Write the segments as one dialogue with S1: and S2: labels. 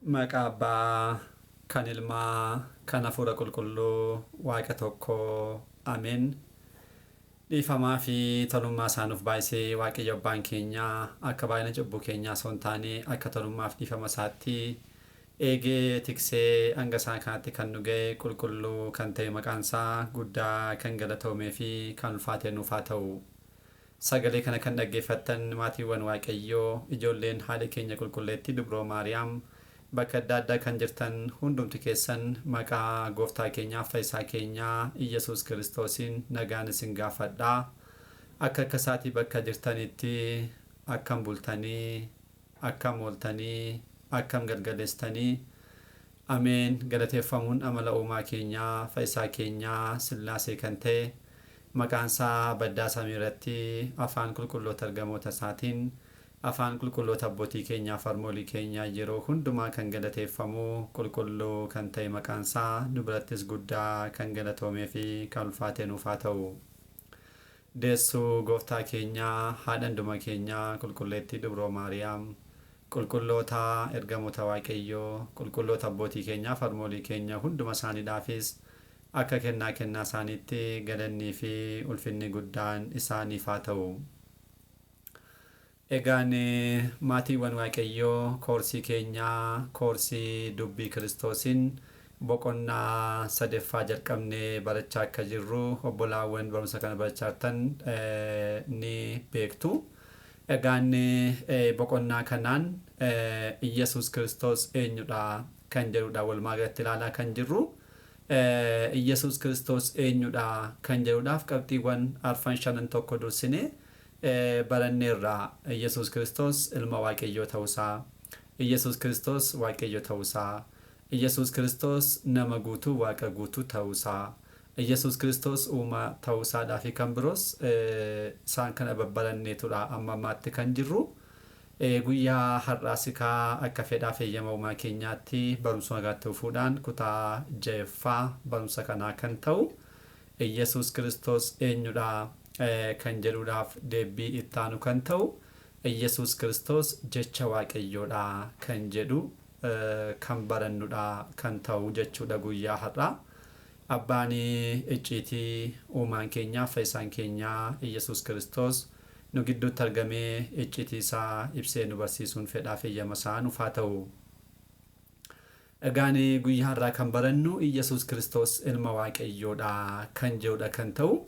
S1: Maqaa Abbaa, kan Ilmaa, kan Hafuura Qulqulluu, Waaqa tokkoo. Ameen. Dhiifamaa fi tolummaa isaanuuf baay'isee Waaqayyo Abbaan keenya akka baay'ina cubbuu keenyaa osoo hin taane akka tolummaaf dhiifama isaatti eegee tiksee hanga isaa kanatti kan nu ga'e qulqulluu kan ta'e maqaan isaa guddaa kan galatoomee fi kan ulfaatee nuuf haa ta'u. Sagalee kana kan dhaggeeffattan maatiiwwan Waaqayyoo ijoolleen haadha keenya qulqulleetti Dubroo Maariyaam bakka adda addaa kan jirtan hundumti keessan maqaa gooftaa keenyaaf fayyisaa keenyaa Iyyasuus Kiristoosiin nagaan isin gaafadhaa. Akka isaatii bakka jirtanitti akkam bultanii, akkam ooltanii, akkam galgaleessitanii. Ameen. Galateeffamuun amala uumaa keenyaa fayyisaa keenyaa Sillaasee kan ta'e maqaan isaa baddaa samii irratti afaan qulqulloota ergamoota isaatiin afaan qulqulloota abbootii keenyaa farmoolii keenyaa yeroo hundumaa kan galateeffamu qulqulluu kan ta'e maqaan isaa nu birattis guddaa kan galatoomee fi kan ulfaatee nuuf haa ta'u. Deessuu gooftaa keenyaa haadhanduma keenyaa qulqulleettii Dubroo Maariyaam qulqulloota ergamoota Waaqayyoo qulqulloota abbootii keenyaa farmoolii keenya hunduma isaaniidhaafis akka kennaa isaaniitti galannii fi ulfinni guddaan isaaniif haa ta'u. Egaan maatiiwwan Waaqayyoo koorsii keenyaa koorsii dubbii Kiristoosiin boqonnaa sadaffaa jalqabnee barachaa akka jirru obbolaawwan barumsa kana barachaa jirtan ni beektu. Egaan boqonnaa kanaan Iyyasuus Kiristoos eenyudha kan jedhudha walumaa galatti ilaalaa kan jirru. Iyyasuus Kiristoos eenyudha kan jedhuudhaaf qabxiiwwan arfan shanan tokko dursinee baranneerraa Iyyasuus Kiristoos ilma Waaqayyoo ta'uusaa, Iyyasuus Kiristoos Waaqayyoo ta'uusaa, Iyyasuus Kiristoos nama guutuu Waaqa guutuu ta'uusaa, Iyyasuus Kiristoos uumaa ta'uusaadhaa fi kan biroos isaan kana babbaranneetudha amma ammaatti kan jirru. Guyyaa har'aasikaa akka fedhaaf eeyyama uumaa keenyaatti barumsa nagaatti fuudhaan kutaa ja'affaa barumsa kanaa kan ta'u Iyyasuus Kiristoos eenyudha kan jedhuudhaaf deebii ittaanu kan ta'u Iyyasuus Kiristoos jecha Waaqayyoodha kan jedhu kan barannudha kan ta'u jechuudha guyyaa har'aa. Abbaan icciitii uumaan keenyaa fayyisaan keenyaa Iyyasuus Kiristoos nu gidduutti argamee icciitii isaa ibsee nu barsiisuun fedhaaf eeyyama isaa nuuf haa ta'u. Egaan guyyaa har'aa kan barannu Iyyasuus Kiristoos ilma Waaqayyoodha kan jedhudha kan ta'u.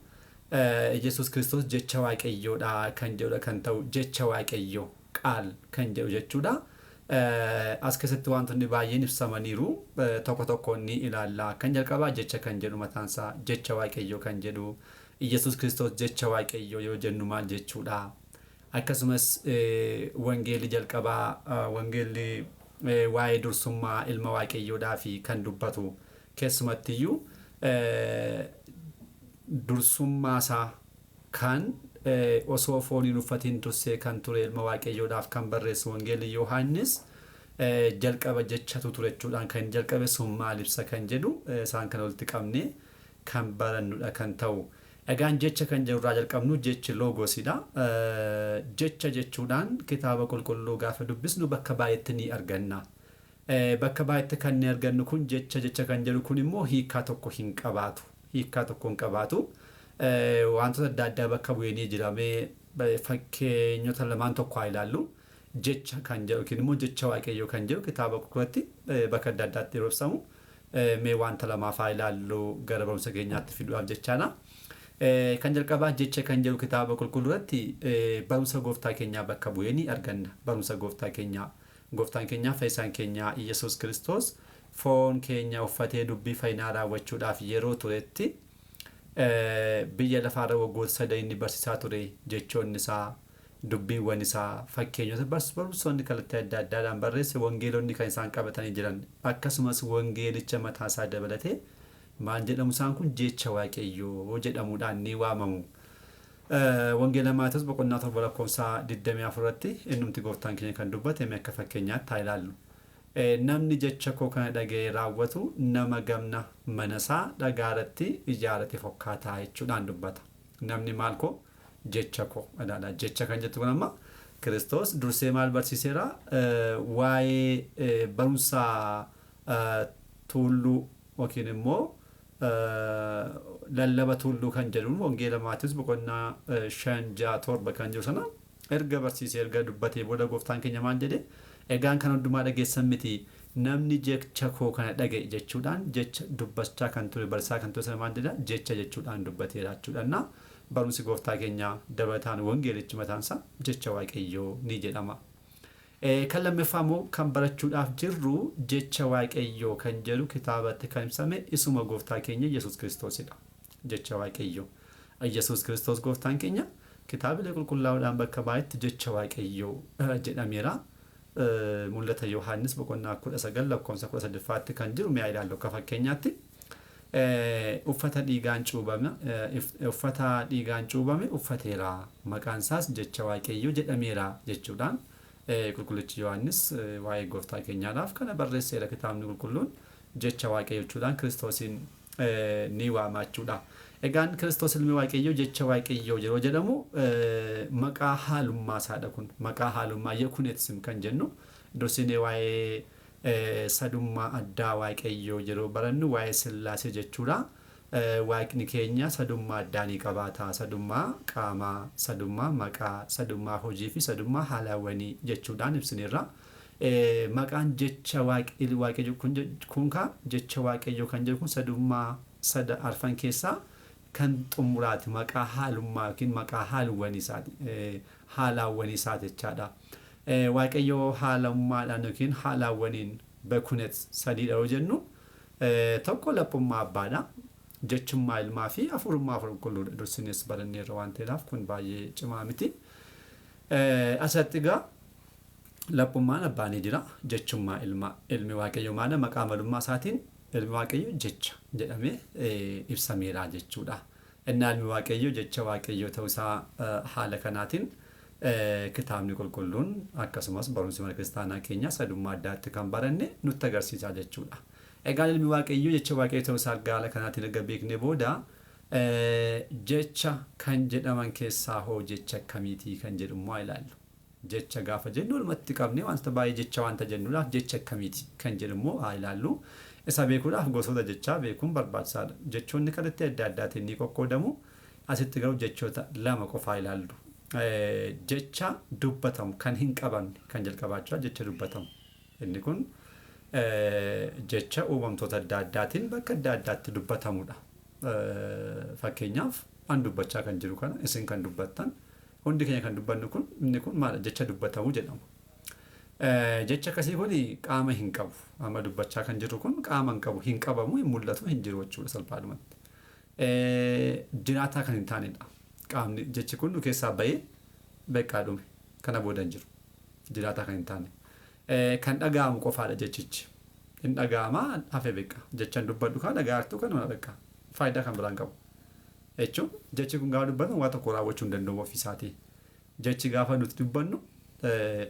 S1: Iyyasuus Kiristoos jecha Waaqayyoodha kan jedhudha kan ta'u jecha Waaqayyoo qaal kan jedhu jechuudha. As keessatti wantoonni baay'een ibsamaniiru tokko tokkoon ni ilaalla. Kan jalqabaa jecha kan jedhu mataansaa jecha Waaqayyoo kan jedhu Iyyasuus Kiristoos jecha Waaqayyoo yoo jennu maal jechuudha. Akkasumas wangeelli jalqabaa wangeelli waa'ee dursummaa ilma Waaqayyoodhaa fi kan dubbatu keessumattiyyuu dursummaa isaa kan osoo fooniin uffatiin dursee kan ture ilma Waaqayyoodhaaf kan barreessu wangeelli Yohaannis jalqaba jechatu ture jechuudhaan kan jalqabe sun maal ibsa kan jedhu isaan kana walitti qabnee kan barannudha kan ta'u. Egaan jecha kan jedhurraa jalqabnu jechi loogosidha. Jecha jechuudhaan kitaaba qulqulluu gaafa dubbisnu bakka baay'eetti ni arganna. Bakka baay'eetti kan ni argannu kun jecha kan jedhu kun immoo hiikaa tokko hin qabaatu. Hiikaa tokko hin qabaatu. Wantoota adda addaa bakka bu'ee ni jiramee fakkeenyota lamaan tokko haa ilaallu. Jecha kan jedhu yookiin immoo jecha Waaqayyoo kan jedhu kitaaba qulqulluutti bakka adda addaatti yeroo ibsamu mee wanta lamaaf haa ilaallu gara barumsa keenyaatti fiduudhaaf jechaadha. Kan jalqabaa jecha kan jedhu kitaaba qulqulluutti barumsa gooftaa keenyaa bakka bu'ee ni arganna. Barumsa gooftaa keenyaa gooftaan keenyaa fayyisaan keenyaa Iyyasuus Kiristoos foon keenya uffatee dubbii fayyinaa raawwachuudhaaf yeroo turetti biyya lafaarra waggoota 3 inni barsiisaa ture jechoonni isaa dubbiiwwan isaa fakkeenyota barsiisonni kallattii adda addaadhaan barreesse wangeelonni kan isaan qabatanii jiran akkasumas wangeelicha mataa isaa dabalatee maal jedhamu isaan kun jecha Waaqayyoo jedhamuudhaan ni waamamu. Wangeela Maatewos boqonnaa 7 lakkoofsa 24 irratti innumti gooftaan keenya kan dubbate akka fakkeenyaatti haa ilaallu. Namni jecha koo kana dhaga'ee raawwatu nama gamna manasaa dhagaarratti ijaarate fakkaataa jechuudhaan dubbata. Namni maal koo jecha koo jecha kan jettu kun amma Kiristoos dursee maal barsiiseera waa'ee barumsaa tulluu yookiin immoo lallaba tulluu kan jedhuun wangeela Maatiyoos boqonnaa 5:6-7 kan jiru sana erga barsiisee erga dubbatee booda gooftaan keenya maal jedhe egaan kan hundumaa dhageessan miti namni jecha koo kana dhaga'e jechuudhaan jecha dubbachaa kan ture barsiisaa kan ture sana maal jedha jecha jechuudhaan dubbateera jechuudhaan barumsi gooftaa keenya dabataan wangeelichi mataansaa jecha waaqayyoo ni jedhama. Kan lammaffaa immoo kan barachuudhaaf jirru jecha waaqayyoo kan jedhu kitaabatti kan ibsame isuma gooftaa keenya Yesuus Kiristoosidha. Jecha waaqayyoo Yesuus Kiristoos gooftaan keenya kitaabilee qulqullaa'uudhaan bakka baay'eetti jecha waaqayyoo jedhameera. Mul'ata Yohaannis boqonnaa 19 lakkoofsa 13tti kan jiru mi'a ilaallu akka fakkeenyaatti uffata dhiigaan cuubame uffateera maqaan isaas jecha waaqayyoo jedhameera jechuudhaan qulqullichi Yohaannis waa'ee gooftaa keenyaadhaaf kana barreesseera kitaabni qulqulluun jecha waaqayyoo jechuudhaan Kiristoosiin ni waama jechuudha. Egaan Kiristoos ilmi waaqayyoo jecha waaqayyoo yeroo jedhamu maqaa haalummaa isaadha kun maqaa haalummaa yekuneetsim kan jennu dursinee waa'ee sadummaa addaa waaqayyoo yeroo barannu waa'ee sillaasee jechuudha. Waaqni keenya sadummaa addaa ni qabaata sadummaa qaamaa sadummaa maqaa sadummaa hojii fi sadummaa haalawwanii jechuudhaan ibsineerra. Maqaan jecha waaqayyoo kun jecha waaqayyoo kan jedhu kun sadummaa sada arfan keessaa kan xumuraati maqaa haalummaa yookiin maqaa haalawwanii isaati jechaadha. Waaqayyoo haalummaadhaan yookiin haalawwaniin bekunet sadiidha yoo jennu tokko laphummaa abbaadha. Jechummaa ilmaa fi afurummaa qulqulluudha dursinees baranneerra waan ta'eef kun baay'ee cimaa miti. Asatti egaa laphummaan abbaa ni jira jechummaa ilmi waaqayyoo maana maqaa malummaa isaatiin ilmi waaqayyoo jecha jedhamee ibsameera jechuudha. Innaa ilmi waaqayyoo jecha waaqayyoo ta'uusaa haala kanaatiin kitaabni qulqulluun akkasumas barumsi mana kiristaanaa keenya sadummaa addaatti kan baranne nutti agarsiisa jechuudha. Egaan ilmi waaqayyoo jecha waaqayyoo ta'uusaa haala kanaatiin erga beeknee booda jecha kan jedhaman keessaa hoo jecha akkamiitii kan jedhu immoo ilaallu. Jecha gaafa jennu walumatti qabnee wanta baay'ee jecha wanta jennuudhaaf jecha akkamiiti kan jedhu immoo ilaallu. Isa beekuudhaaf gosoota jechaa beekuun barbaachisaadha. Jechoonni kallattii adda addaatiin ni qoqqoodamu. Asitti garuu jechoota lama qofaa ilaallu. Jecha dubbatamu kan hin qabamne kan jalqabaachaa jecha dubbatamu. Inni kun jecha uumamtoota adda addaatiin bakka adda addaatti dubbatamudha. Fakkeenyaaf an dubbachaa kan jiru kana isin kan dubbattan hundi keenya kan dubbannu kun inni kun maal jecha dubbatamu jedhama. Jecha akkasii kun qaama hin qabu. Amma dubbachaa kan jiru kun qaama hin qabu, hin qabamu, hin mul'atu, hin jiru jechuudha salphaadhumatti. Jiraataa kan hin taanedha. Qaamni jechi kun nu keessaa bahee beekaa dhume kana booda hin jiru. Jiraataa kan hin taane. Kan dhaga'amu qofaadha jechichi. Hin dhaga'amaa hafe beekaa. Jechaan dubbadhu kan dhaga'artu kan beekaa. Faayidaa kan biraan qabu. Jechuun jechi kun gaafa dubbatamu waa tokko raawwachuu hin danda'u ofiisaatii. Jechi gaafa nuti dubbannu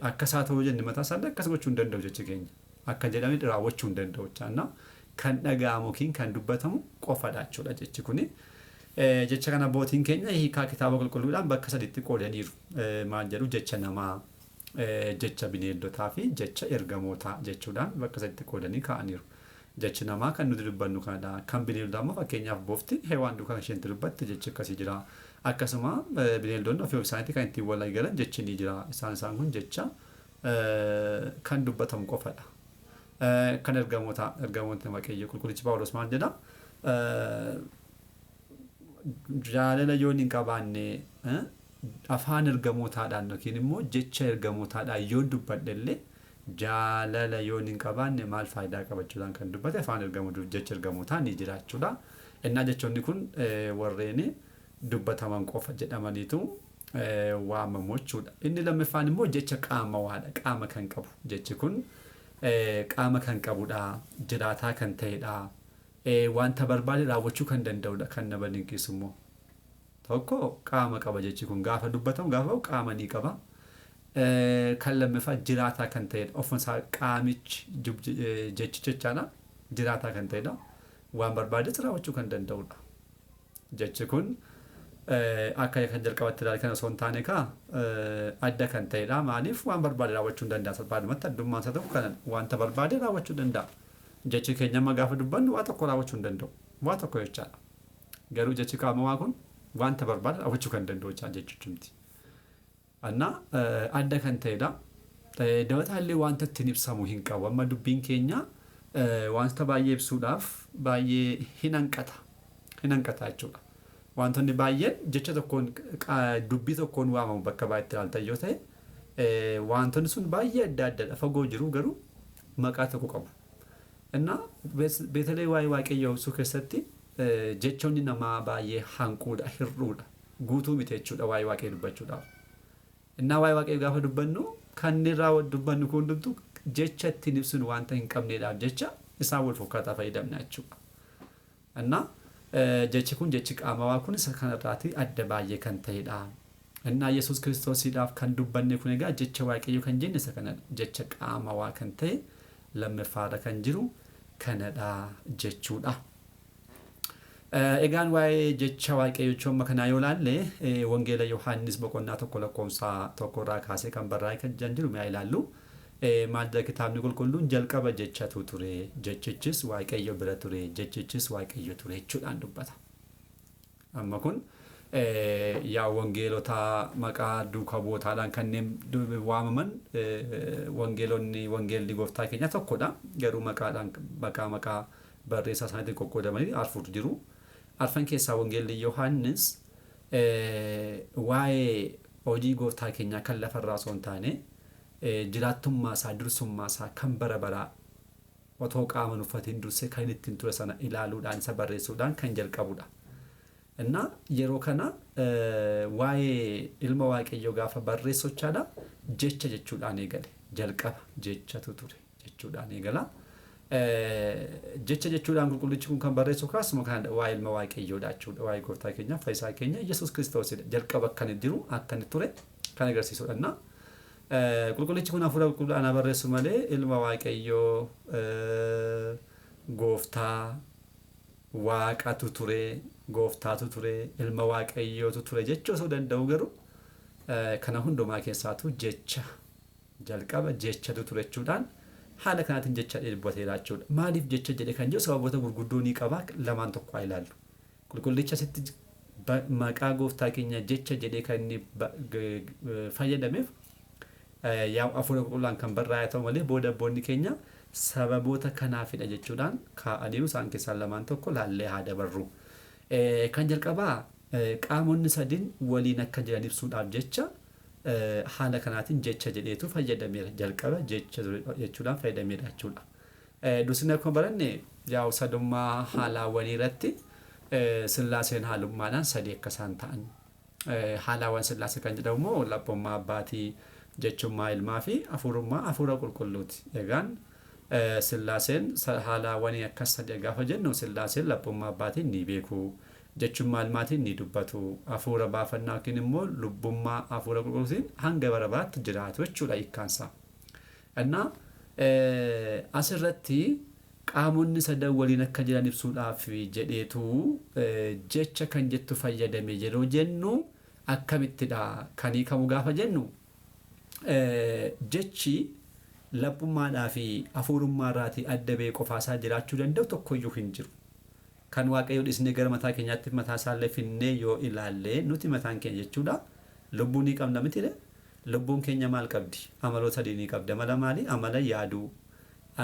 S1: akka isaa ta'uu jenne mataa isaanii akkas gochuu hin danda'u jechi keenya. Akka jedhamee raawwachuu hin danda'u jechaadha. Kan dhaga'amu yookiin kan dubbatamu qofadha jechuudha jechi kuni. Jecha kana abbootiin keenya hiikaa kitaaba qulqulluudhaan bakka sadiitti qoodaniiru. Maal jedhu jecha namaa, jecha bineeldotaa fi jecha ergamootaa jechuudhaan bakka sadiitti qoodanii kaa'aniiru. Jechi namaa kan nuti dubbannu kanadha. Kan bineeldotaa immoo fakkeenyaaf boofti heewaan duukaa isheen dubbatte jechi akkasii jira. Akkasuma bineeldonni ofii isaaniitti kan ittiin wal galan jechi ni jira. Isaan kun jecha kan dubbatamu qofadha. Kan ergamoota waaqayyo qulqullichi Phaawulos maal jedha? Jaalala yoo hin qabaanne afaan ergamootaadhaan yookiin immoo jecha ergamootaadhaan yoo dubbadhe illee jaalala yoo hin qabaanne maal faayidaa qabachuudhaan kan dubbate afaan ergamootaaf jecha ergamootaa ni jiraachuudha. Innaa jechoonni kun warreen dubbataman qofa jedhamaniitu waamamu jechuudha. Inni lammaffaan immoo jecha qaamawaadha. Qaama kan qabu. Jechi kun qaama kan qabudha. Jiraataa kan ta'edha. Wanta barbaade raawwachuu kan danda'udha. Kan nama dinqisu immoo. Tokko qaama qaba jechi kun gaafa dubbatamu gaafa qaama ni qaba. Kan lammaffaa jiraataa kan ta'edha. Ofumasaa qaamichi jechi jechaadha. Jiraataa kan ta'edha. Waan barbaades raawwachuu kan danda'udha. Jechi kun akka kan jalqabatti ilaalle kana osoo hin taane adda kan ta'edha. Maaliif waan barbaade raawwachuu hin danda'a. Salphaadhumatti addummaan isaa tokko kana wanta barbaade raawwachuu danda'a. Jechi keenya amma gaafa dubbannu waa tokko raawwachuu hin danda'u. Waa tokko jechaadha. Garuu jechi qaamaa kun wanta barbaade raawwachuu kan danda'u jechuudha miti. Adda kan ta'edha. Dabataallee wanta ittiin ibsamu hin qabu. Amma dubbiin keenya wanta baay'ee ibsuudhaaf baay'ee hin hanqata jechuudha. Wantoonni baay'een jecha tokkoon dubbii tokkoon waamamu bakka baay'eetti ilaaltan yoo ta'e wantoonni sun baay'ee adda addadha. Fagoo jiru garuu maqaa tokko qabu. Beetalee waa'ee waaqayyoo ibsuu keessatti jechoonni namaa baay'ee hanquudha, hir'uudha, guutuu miti jechuudha waa'ee waaqayyoo dubbachuudhaaf. Waa'ee waaqayyoo gaafa dubbannu kan irraa dubbannu kun hundumtuu jecha ittiin ibsuun wanta hin qabneedhaaf jecha isaan wal fakkaataa fayyadamna jechuudha. Jechi kun jechi qaamawaa kun isa kanarraati adda baay'ee kan ta'edha. Yesuus Kiristoosiidhaaf kan dubbanne kun egaa jecha waaqayyoo kan jenne isa kana jecha qaamawaa kan ta'e lammaffaarra kan jiru kanadha jechuudha. Egaan waa'ee jecha waaqayyoo jechuun kanaa yoo ilaalle wangeela Yohaannis boqonnaa 1:1 kaasee kan barraa'e kan jiru mi'a ilaallu. Maadda kitaabni qulqulluun jalqaba jechatu ture, jechichis waaqayyo bira ture, jechichis waaqayyo ture jechuudhaan dubbata. Amma kun yaa wangeelota maqaa duukaa bu'ootaadhaan kanneen waamaman wangeelli gooftaa keenya tokkodha. Garuu maqaa barreessaa isaaniitiin qoqqoodamanii arfuutu jiru. Arfan keessaa wangeelli Yohaannis waa'ee hojii gooftaa keenyaa kan lafarraa osoo hin taane jiraattummaa isaa, dursummaa isaa kan bara baraa otoo qaaman uffatiin dursee kan ittiin ture sana ilaaluudhaan isa barreessuudhaan kan jalqabudha. Yeroo kana waa'ee ilma waaqayyoo gaafa barreessochaadha jecha jechuudhaan eegale. Jalqaba jechatu ture jechuudhaan eegala. Jecha jechuudhaan qulqullichi kun kan barreessu kaasuma kan waa'ee ilma waaqayyoodha jechuudha. Waa'ee gooftaa keenya fayyisaa keenya Yesuus Kiristoosidha. Jalqaba akkan jiru akkan ture kan agarsiisudha. Qulqullichi kun hafuura qulqulluudhaan barreessu malee ilma waaqayyoo gooftaa waaqatu ture, gooftaatu ture, ilma waaqayyootu ture jechuu osoo danda'u garuu kana hundumaa keessaatu jecha jalqaba jechatu ture jechuudhaan haala kanaatiin jecha dubbateera jechuudha. Maaliif jecha jedhe kan jiru sababoota gurguddoo ni qaba. Lamaan tokko haa ilaallu. Qulqullicha asitti maqaa gooftaa keenya jecha jedhee kan inni fayyadameef yaa hafuura qulqulluudhaan kan barraa'e ta'u malee booda abboonni keenya sababoota kanaafidha jechuudhaan kaa'aniiru. Isaan keessaa lamaan tokko laallee haa dabarru. Kan jalqabaa qaamonni sadiin waliin akka jiran ibsuudhaaf jecha haala kanaatiin jecha jedheetu fayyadameera. Jalqaba jecha jechuudhaan fayyadameera jechuudha. Dursine akkuma baranne yaa sadummaa haalaawwanii irratti sillaaseen haalummaadhaan sadii akka isaan ta'an. Haalaawwan sillaasee kan jedhamu immoo laphummaa abbaatii, jechummaa ilmaa fi hafuurummaa hafuura qulqulluuti. Egaan sillaaseen haalaawwanii akkas sadii gaafa jennu sillaaseen laphummaa abbaatiin ni beeku, jechummaa ilmaatiin ni dubbatu, hafuura baafannaa yookiin immoo lubbummaa hafuura qulqulluutiin hanga bara baraatti jiraatu jechuudha hiikkaansaa. Asirratti qaamonni sadan waliin akka jiran ibsuudhaaf jedheetu jecha kan jettu fayyadame yeroo jennu akkamittidha kan hiikamu gaafa jennu jechi laphummaadhaa fi hafuurummaarraatii adda ba'ee qofaasaa jiraachuu danda'u tokkoyyuu hin jiru. Kan waaqayyo dhisnee gara mataa keenyaatti mataa isaallee finnee yoo ilaalle nuti mataan keenya jechuudha lubbuu ni qabna mitire. Lubbuun keenya maal qabdi? Amaloota sadii ni qabdi. Amala maali? Amala yaaduu,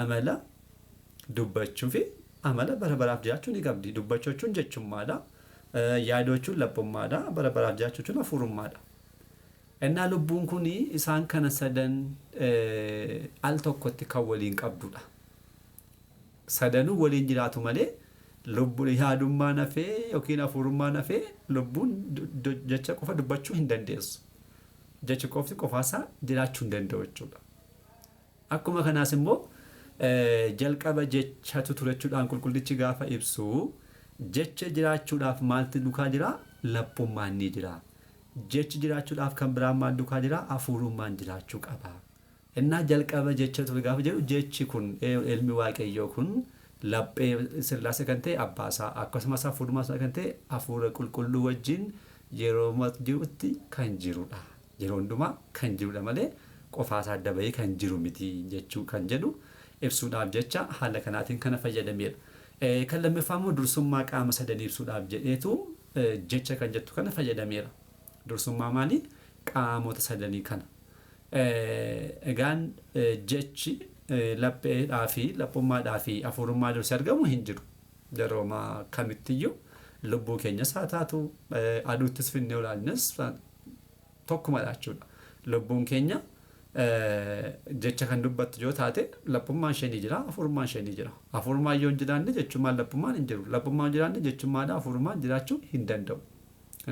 S1: amala dubbachuu fi amala bara baraaf jiraachuu ni qabdi. Dubbachuu jechuun jechummaadha. Yaaduu jechuun laphummaadha. Bara baraaf jiraachuu jechuun hafuurummaadha. Lubbuun kun isaan kana sadan al tokkotti kan waliin qabdudha. Sadanuu waliin jiraatu malee lubbuun yaadummaan hafee yookiin hafuurummaan hafee lubbuun jecha qofa dubbachuu hin dandeessu. Jechi qofti qofaasaa jiraachuu hin danda'u jechuudha. Akkuma kanaas immoo jalqaba jechatu ture jechuudhaan qulqullichi gaafa ibsu jecha jiraachuudhaaf maaltu duukaa jira? Laphummaan ni jira. Jechi jiraachuudhaaf kan biraan maal duukaa jira? Hafuurummaan jiraachuu qaba. Jalqaba jecha ture gaafa jedhu jechi kun ilmi waaqayyoo kun laphee sillaasee kan ta'e abbaasaa akkasumas hafuurummaa kan ta'e hafuura qulqulluu wajjin yeroo jirutti kan jirudha. Yeroo hundumaa kan jirudha malee qofaasaa adda bahee kan jiru miti jechuu kan jedhu ibsuudhaaf jecha haala kanaatiin kana fayyadameera. Kan lammaffaa immoo dursummaa qaama sadanii ibsuudhaaf jedheetu jecha kan jettu kana fayyadameera. Dursummaa maali? Qaamota sadanii kana. Egaan jechi lapheedhaa fi laphummaadhaa fi hafuurummaa dursee argamu hin jiru. Yerooma kamittiyyuu lubbuu keenyas haa taatu aduuttis finnee olaalnes tokkumadha jechuudha. Lubbuun keenya jecha kan dubbattu yoo taate laphummaan ishee ni jira, hafuurummaan ishee ni jira. Hafuurummaan yoo hin jiraanne jechummaan laphummaan hin jiru. Laphummaan hin jiraanne jechummaadha hafuurummaan jiraachuu hin danda'u.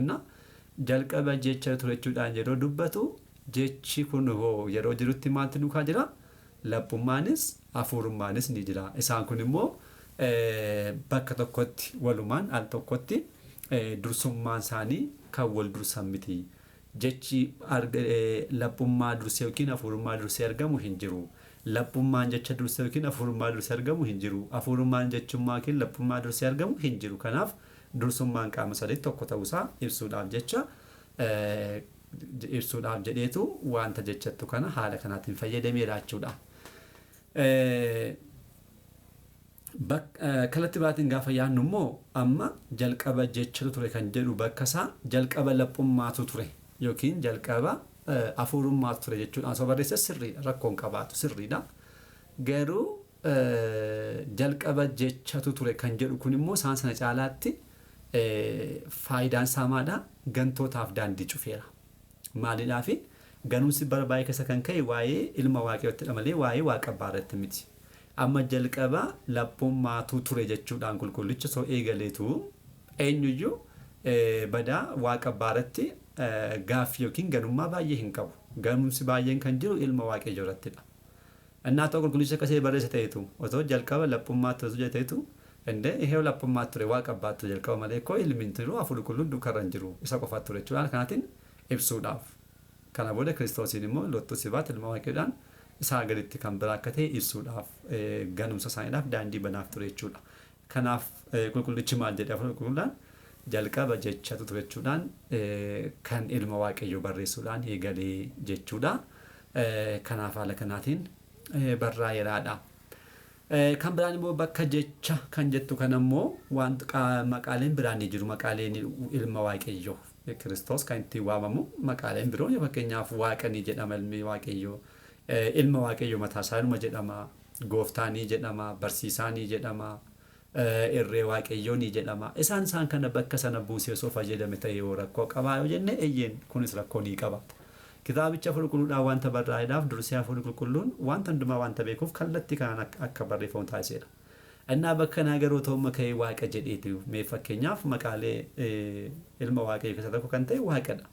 S1: Inna jalqaba jecha turechuudhaan yeroo dubbatu jechi kun hoo yeroo jirutti maaltu duukaa jira? Laphummaanis hafuurummaanis ni jira. Isaan kun immoo bakka tokkotti walumaan al tokkotti dursummaan isaanii kan wal dursan miti. Jechi laphummaa dursee yookiin hafuurummaa dursee argamu hin jiru. Laphummaan jecha dursee yookiin hafuurummaa dursee argamu hin jiru. Hafuurummaan jechummaa yookiin laphummaa dursee argamu hin jiru. Kanaaf dursummaan qaama sadii tokko ta'uusaa ibsuudhaaf jecha ibsuudhaaf jedheetu wanta jechattu kana haala kanaatiin fayyadameera jechuudha. Kalatti biraatiin gaafa yaadnu immoo amma jalqaba jechatu ture kan jedhu bakka isaa jalqaba laphummaatu ture yookiin jalqaba hafuurummaatu ture jechuudha. Osoo barreesse sirriidha, rakkoon qabaatu sirriidha. Garuu jalqaba jechatu ture kan jedhu kun immoo isaan sana caalaatti faayidaan isaa maadha? Gantootaaf daandii cufeera. Maalidhaafi ganuunsi bara baay'ee keessa kan ka'e waa'ee ilma waaqayyootti malee waa'ee waaqa abbaaratti miti. Amma jalqaba laphummaatu ture jechuudhaan qulqullicha soo eegaleetu eenyuyyuu badaa waaqa abbaaratti gaaffii yookiin ganummaa baay'ee hin qabu. Ganuunsi baay'een kan jiru ilma waaqayyoo irrattidha. Innaa ta'u qulqullicha akkasii barreessa ta'etu otoo jalqaba laphummaatu osoo ta'etu indee ihee laphummaatu ture waaqa abbaatu jalqaba malee koo ilmi hin jiru hafuurri qulqulluun duukarra hin jiru isa qofaatu ture jechuudha. Kanaatiin ibsuudhaaf. Kana booda Kiristoosiin immoo lottu sibaat ilma waaqayyoodhaan isaa gaditti kan biraa akka ta'e ibsuudhaaf ganumsa isaaniidhaaf daandii banaaf ture jechuudha. Kanaaf qulqullichi maal jedhee afur qulqulluudhaan jalqaba jechatu ture jechuudhaan kan ilma waaqayyoo barreessuudhaan eegalee jechuudha. Kanaaf haala kanaatiin barraa'eeraadha. Kan biraan immoo bakka jecha kan jettu kan ammoo maqaaleen biraan ni jiru. Maqaaleen ilma waaqayyoo Kiristoos kan ittiin waamamu maqaaleen biroon fakkeenyaaf waaqa ni jedhama ilmi waaqayyoo. Ilma waaqayyoo mataa isaanuma jedhama. Gooftaa ni jedhama. Barsiisaa ni jedhama. Irree waaqayyoo ni jedhama. Isaan kana bakka sana buusee osoo fayyadame ta'e yoo rakkoo qabaa yoo jenne eeyyeen kunis rakkoo ni qaba. Kitaabicha Hafuura Qulqulluudhaan wanta barraa'eedhaaf dursee Hafuurri Qulqulluun wanta hundumaa wanta beekuuf kallattii kanaan akka barreeffamu taasiseera. Innaa bakka naa garuu ta'umma ka'ee waaqa jedheeti mee fakkeenyaaf maqaalee ilma waaqayyoo keessa tokko kan ta'e waaqadha.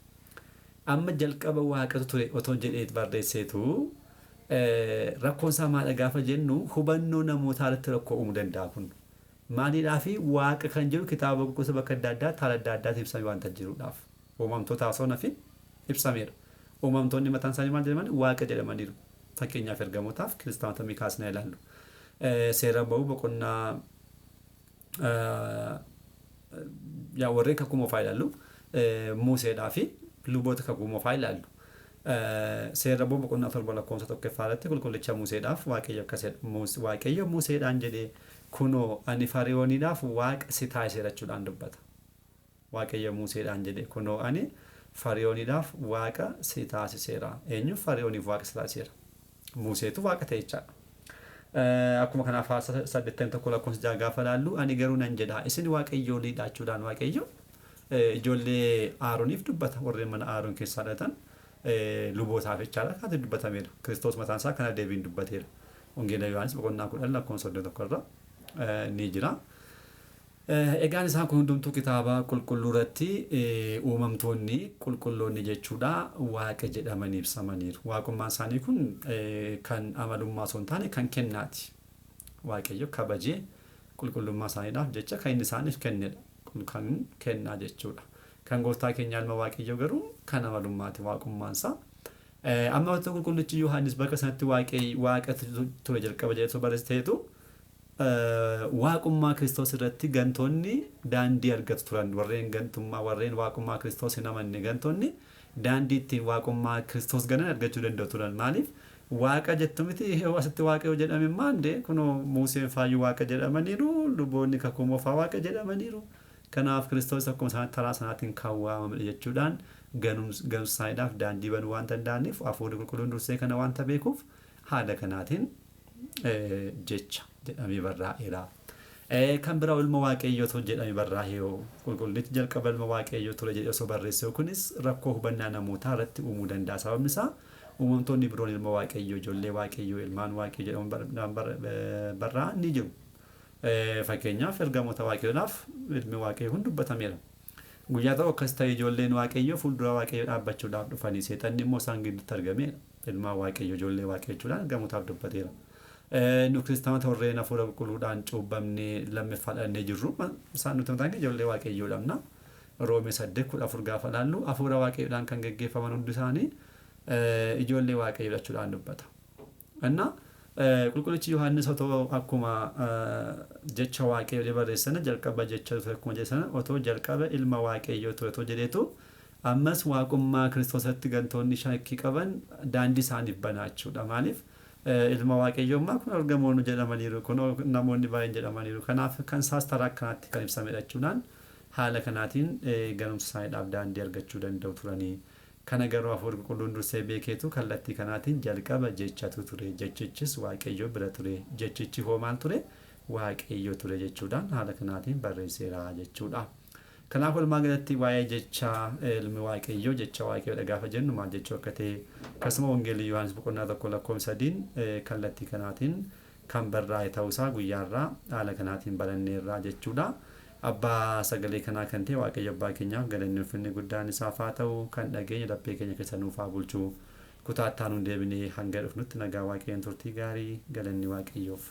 S1: Amma jalqaba waaqatu ture otoo jedheet barreesseetu rakkoon isaa maadha gaafa jennu hubannoo namootaa irratti rakkoo uumuu danda'a kun. Maaliidhaafi waaqa kan jiru kitaaba qulqulluu bakka adda addaa haala adda addaatti ibsamee wanta jiruudhaaf. Uumamtoota osoo nafi ibsameera. Uumamtoonni mataan isaanii maal jedhaman waaqa jedhamaniiru. Fakkeenyaaf ergamootaaf kiristaanota mikaasnaa ilaallu. Seera ba'uu boqonnaa warreen kakuu moofaa ilaallu Museedhaa fi luboota kakuu moofaa ilaallu. Seera ba'uu boqonnaa 7 lakkoofsa 1 irratti qulqullicha Museedhaaf waaqayyo akkasidha. Waaqayyo Museedhaan jedhee kunoo ani Fariyooniidhaaf waaqa si taasiseera jechuudhaan dubbata. Waaqayyo Museedhaan jedhee kunoo ani Fariyooniidhaaf waaqa si taasiseera. Eenyu Fariyooniif waaqa si taasiseera? Museetu waaqa ta'e jechaadha. Akkuma kanaaf 81 lakkoofsa 6 gaafa ilaallu ani garuu nan jedha isin waaqayyooliidha jechuudhaan waaqayyo ijoollee Arooniif dubbata. Warreen mana Aroon keessaa dhalatan lubootaaf jechaadha kaatu dubbatameera. Kiristoos mataan isaa kana deebiin dubbateera. Wangeela Yohaannis boqonnaa 10 lakkoofsa 31 irra ni jira. Egaan isaan kun hundumtuu kitaaba qulqulluu irratti uumamtoonni qulqulloonni jechuudha waaqa jedhamanii ibsamaniiru. Waaqummaan isaanii kun kan amalummaa osoo hin taane kan kennaati. Waaqayyo kabajee qulqullummaa isaaniidhaaf jecha kan inni isaaniif kennedha. Kan kennaa jechuudha. Kan gooftaa keenya ilma waaqayyo garuu kan amalummaati waaqummaan isaa. Amma wantoota qulqullichi Yohaannis bakka sanatti waaqa ture jalqaba jedhee barreesse ta'etu waaqummaa Kiristoos irratti gantoonni daandii argatu turan warreen gantummaa warreen waaqummaa Kiristoos hin amanne gantoonni daandii ittiin waaqummaa Kiristoos ganan argachuu danda'u turan maaliif waaqa jettu miti asitti waaqa yoo jedhame maande kunoo Museen faayyuu waaqa jedhamaniiru luboonni kakuu moofaa waaqa jedhamaniiru kanaaf Kiristoos akkuma isaan taraa sanaatiin kan waamame jechuudhaan ganumsaayiidhaaf daandii banuu waan danda'aniif hafuurri qulqulluun dursee kana waanta beekuuf haala kanaatiin jecha jedhamee barraa'eera. Kan biraa ilma waaqayyootu jedhamee barraa'ee qulqullinnichi jalqaba ilma waaqayyoo ture jedhee osoo barreesse kunis rakkoo hubannaa namootaa irratti uumuu danda'a sababni isaa uumamtoonni biroon ilma waaqayyoo ijoollee waaqayyoo ilmaan waaqayyoo jedhamuun barraa'an ni jiru. Fakkeenyaaf ergamoota waaqayyoodhaaf ilmi waaqayyoo kun dubbatameera. Guyyaa ta'u akkas ta'e ijoolleen waaqayyoo fuuldura waaqayyoo dhaabbachuudhaaf dhufanii seexanni immoo isaan gidduutti argameera. Ilma waaqayyoo ijoollee waaqayyoo jechuudhaan ergamootaaf dubbateera. Nu kiristaanota warreen hafuura qulqulluudhaan cuubbamnee lammeeffaadhaannee jirru isaan nuti mataan ijoollee waaqayyoodhamna. Roomee 8:14 gaafa laallu hafuura waaqayyoodhaan kan geggeeffaman hundi isaanii ijoollee waaqayyoo jechuudhaan dubbata. Anna qulqullichi Yohaannis otoo akkuma jecha waaqayyoo barreessana jalqaba jecha akkuma jedhana otoo jalqaba ilma waaqayyoo ture otoo jedheetu ammas waaqummaa Kiristoosatti gantoonni shakkii qaban daandii isaaniif banaachuudha maaliif ilma waaqayyoommaa kun argamoonni jedhamaniiru kun namoonni baay'een jedhamaniiru kanaaf kan isaas taraa akkanaatti kan ibsamedha jechuudhaan haala kanaatiin ganumsa isaaniidhaaf daandii argachuu danda'u turanii kana garuu hafuurri qulqulluun dursee beekeetu kallattii kanaatiin jalqaba jechatu ture jechichis waaqayyoo bira ture jechichi hoomaan ture waaqayyoo ture jechuudhaan haala kanaatiin barreesseera jechuudha. Kanaaf walumaa galatti waa'ee jecha ilmi waaqayyoo jecha waaqayyoodha gaafa jennu maal jechuu akka ta'e akkasuma wangeelii Yohaannis boqonnaa 1:3 kallattii kanaatiin kan barraa'e ta'uusaa guyyaarraa haala kanaatiin baranneerraa jechuudha. Abbaa sagalee kanaa kan ta'e waaqayyo abbaa keenyaaf galanni ulfinni guddaan isaaf haa ta'u kan dhageenya laphee keenya keessa nuuf haa bulchu kutaattaan hun deebinee hanga dhufnutti nagaa waaqayyoon turtii gaarii galanni waaqayyoof.